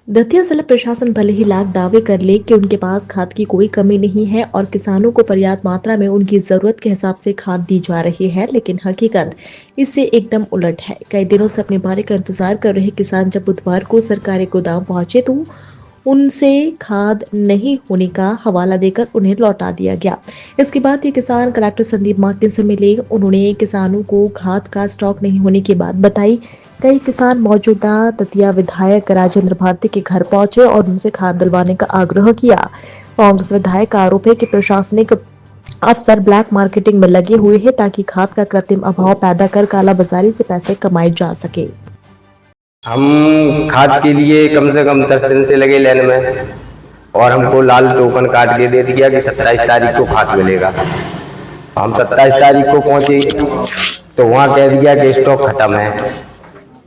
दतिया जिला प्रशासन भले ही लाख दावे कर ले कि उनके पास खाद की कोई कमी नहीं है और किसानों को पर्याप्त मात्रा में उनकी जरूरत के हिसाब से खाद दी जा रही है, लेकिन हकीकत इससे एकदम उलट है। कई दिनों से अपने बारी का इंतजार कर रहे किसान जब बुधवार को सरकारी गोदाम पहुंचे तो उनसे खाद नहीं होने का हवाला देकर उन्हें लौटा दिया गया। इसके बाद ये किसान कलेक्टर संदीप मार्टिन से मिले। उन्होंने किसानों को खाद का स्टॉक नहीं होने की बात बताई। कई किसान मौजूदा दतिया विधायक राजेंद्र भारती के घर पहुंचे और उनसे खाद दिलवाने का आग्रह किया। कांग्रेस विधायक का आरोप है कि प्रशासनिक अफसर ब्लैक मार्केटिंग में लगे हुए हैं ताकि खाद का कृत्रिम अभाव पैदा कर कालाबाजारी से पैसे कमाए जा सके। हम खाद के लिए कम से कम 10 दिन से लगे लाइन में, और हमको लाल टोकन काट के दे दिया कि 27 तारीख को खाद मिलेगा। हम 27 तारीख को पहुंचे तो वहाँ कह दिया कि स्टॉक खत्म है।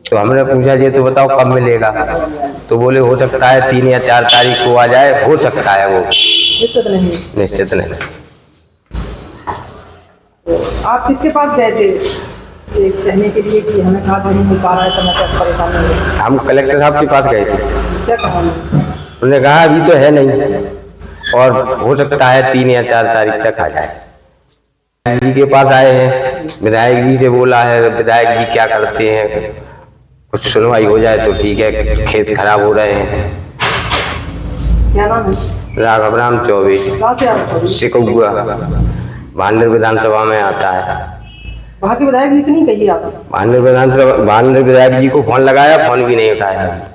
तो हमने पूछा ये तो बताओ कब मिलेगा, तो बोले हो सकता है 3 या 4 तारीख को आ जाए, हो सकता है, वो निश्चित नहीं। आप किसके पास गए थे कहने के लिए कि हमें खाद नहीं मिल पा रहा है, समय पर परेशान हो रहे? हम कलेक्टर साहब के पास गए थे। क्या कहा उन्होंने कहा अभी तो है नहीं और हो सकता है 3 या 4 तारीख तक आ जाए। विधायक जी के पास आए हैं, विधायक जी से बोला है, विधायक जी क्या करते हैं, कुछ सुनवाई हो जाए तो ठीक है। खेत खराब हो रहे हैं। क्या नाम है? राघव राम चौबे, कहाँ से आप? सिकौआ, भांडर विधानसभा में आता है। वहाँ के विधायक जी से नहीं कहिए आप? भांडर विधायक जी को फोन लगाया, फोन भी नहीं उठाया।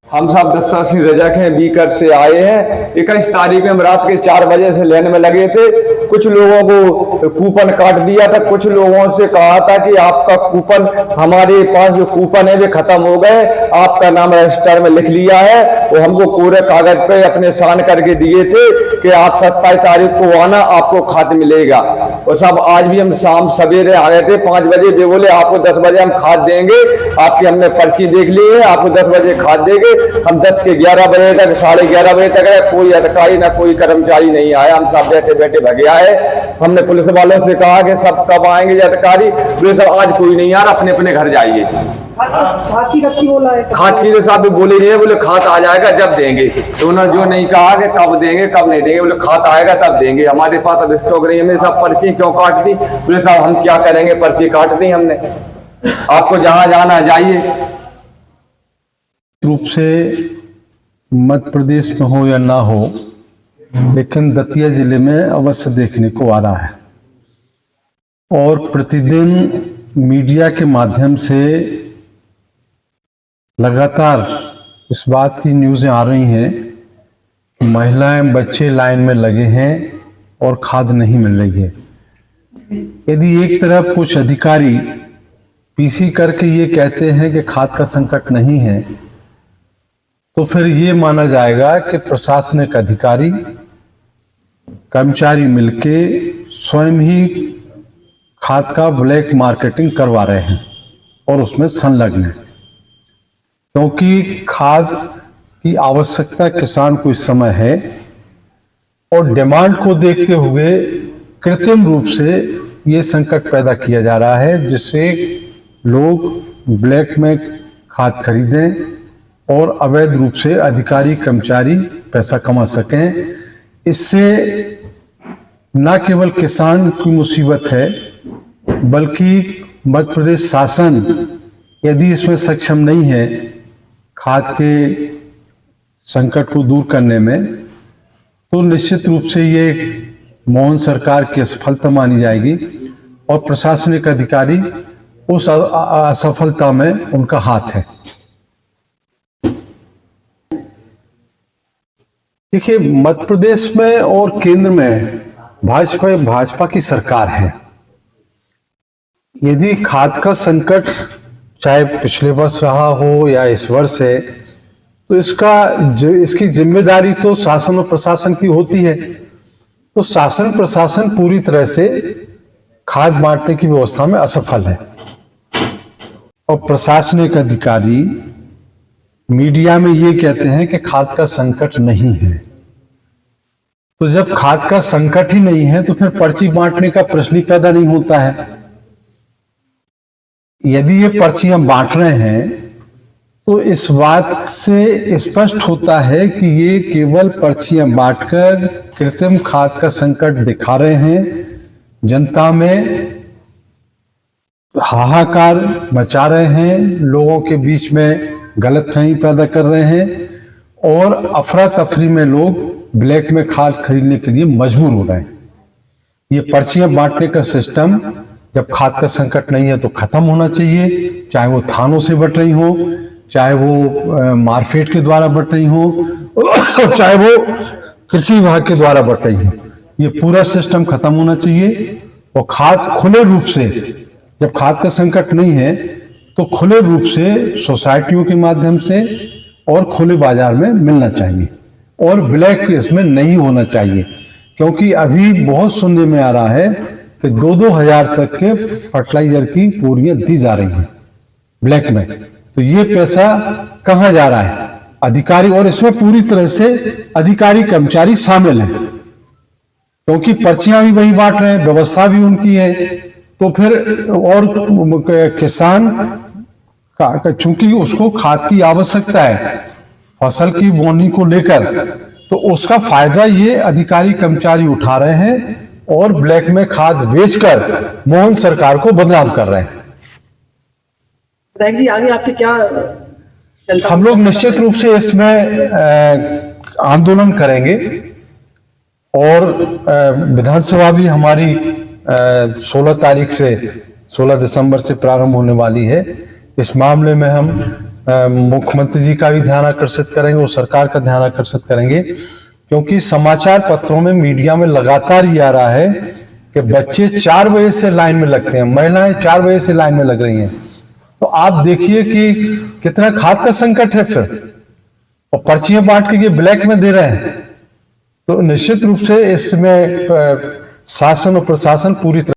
हम सब दस्ता सिंह रजक हैं, बीकर से आए हैं। 21 तारीख में हम रात के 4 बजे से लाइन में लगे थे। कुछ लोगों को कूपन काट दिया था, कुछ लोगों से कहा था कि आपका कूपन, हमारे पास जो कूपन है वे खत्म हो गए, आपका नाम रजिस्टर में लिख लिया है। वो हमको पूरे कागज पे अपने साइन करके दिए थे कि आप 27 तारीख को आना, आपको खाद मिलेगा। और सब आज भी हम शाम सवेरे आ गए थे 5 बजे। वे बोले आपको 10 बजे हम खाद देंगे, आपकी हमने पर्ची देख ली है, आपको 10 बजे खाद देंगे। हम 10 के 11 बजे तक, 11:30 बजे तक रहे, कोई अधिकारी ना कोई कर्मचारी नहीं आया। हम सब बैठे बैठे भगे आए। हमने पुलिस वालों से कहा कि सब कब आएंगे अधिकारी, पुलिस आज कोई नहीं आ रहा, अपने अपने घर जाइए। खाद की कब की बोला है? खाद की तो साहब बोले नहीं है, बोले खाद आ जाएगा जब देंगे। तो उन्होंने जो नहीं कहा कि कब देंगे कब नहीं देंगे, बोले खाद आएगा तब देंगे। हमारे पास अब स्टॉक नहीं है। हमने सब पर्ची क्यों काट दी? बोले साहब हम क्या करेंगे, पर्ची काट दी हमने, आपको जहां जाना जाइए। रूप से मध्य प्रदेश में हो या ना हो, लेकिन दतिया जिले में अवश्य देखने को आ रहा है। और प्रतिदिन मीडिया के माध्यम से लगातार इस बात की न्यूज़ें आ रही हैं कि महिलाएं बच्चे लाइन में लगे हैं और खाद नहीं मिल रही है। यदि एक तरफ कुछ अधिकारी पीसी करके ये कहते हैं कि खाद का संकट नहीं है, तो फिर ये माना जाएगा कि प्रशासनिक अधिकारी कर्मचारी मिलके स्वयं ही खाद का ब्लैक मार्केटिंग करवा रहे हैं और उसमें संलग्न है। क्योंकि खाद की आवश्यकता किसान को इस समय है और डिमांड को देखते हुए कृत्रिम रूप से ये संकट पैदा किया जा रहा है, जिससे लोग ब्लैक में खाद खरीदें और अवैध रूप से अधिकारी कर्मचारी पैसा कमा सकें। इससे न केवल किसान की मुसीबत है, बल्कि मध्य प्रदेश शासन यदि इसमें सक्षम नहीं है खाद के संकट को दूर करने में, तो निश्चित रूप से ये मोहन सरकार की असफलता मानी जाएगी और प्रशासनिक अधिकारी उस असफलता में उनका हाथ है। देखिए, मध्य प्रदेश में और केंद्र में भाजपा की सरकार है। यदि खाद का संकट चाहे पिछले वर्ष रहा हो या इस वर्ष है, तो इसकी जिम्मेदारी तो शासन और प्रशासन की होती है। तो शासन प्रशासन पूरी तरह से खाद बांटने की व्यवस्था में असफल है और प्रशासनिक अधिकारी मीडिया में ये कहते हैं कि खाद का संकट नहीं है। तो जब खाद का संकट ही नहीं है तो फिर पर्ची बांटने का प्रश्न ही पैदा नहीं होता है। यदि ये पर्चियां बांट रहे हैं तो इस बात से स्पष्ट होता है कि ये केवल पर्चियां बांटकर कृत्रिम खाद का संकट दिखा रहे हैं, जनता में हाहाकार मचा रहे हैं, लोगों के बीच में गलतफहमी पैदा कर रहे हैं और अफरा तफरी में लोग ब्लैक में खाद खरीदने के लिए मजबूर हो रहे हैं। ये पर्चियां बांटने का सिस्टम जब खाद का संकट नहीं है तो खत्म होना चाहिए, चाहे वो थानों से बट रही हो, चाहे वो मार्केट के द्वारा बट रही हो, चाहे वो कृषि विभाग के द्वारा बट रही हो। ये पूरा सिस्टम खत्म होना चाहिए और खाद खुले रूप से, जब खाद का संकट नहीं है तो खुले रूप से सोसाइटियों के माध्यम से और खुले बाजार में मिलना चाहिए और ब्लैक इसमें नहीं होना चाहिए, क्योंकि अभी बहुत सुनने में आ रहा है कि 2-2 हजार तक के फर्टिलाइजर की बोरियां दी जा रही हैं ब्लैक में। तो ये पैसा कहाँ जा रहा है? अधिकारी, और इसमें पूरी तरह से अधिकारी कर्मचारी शामिल हैं, क्योंकि पर्चियां भी वही बांट रहे हैं, व्यवस्था भी उनकी है। तो फिर और किसान का चूंकि उसको खाद की आवश्यकता है फसल की बोनी को लेकर, तो उसका फायदा ये अधिकारी कर्मचारी उठा रहे हैं और ब्लैक में खाद बेचकर मोहन सरकार को बदनाम कर रहे हैं। विधायक जी, आगे आपके क्या चलता? हम लोग निश्चित रूप से इसमें आंदोलन करेंगे और विधानसभा भी हमारी 16 तारीख से 16 दिसंबर से प्रारंभ होने वाली है। इस मामले में हम मुख्यमंत्री जी का भी ध्यान आकर्षित करेंगे और सरकार का ध्यान आकर्षित करेंगे, क्योंकि समाचार पत्रों में, मीडिया में लगातार ये आ रहा है कि बच्चे 4 बजे से लाइन में लगते हैं, महिलाएं 4 बजे से लाइन में लग रही हैं। तो आप देखिए कि कितना खाद का संकट है फिर, और पर्चियां बांट के ये ब्लैक में दे रहे हैं। तो निश्चित रूप से इसमें शासन और प्रशासन पूरी तरह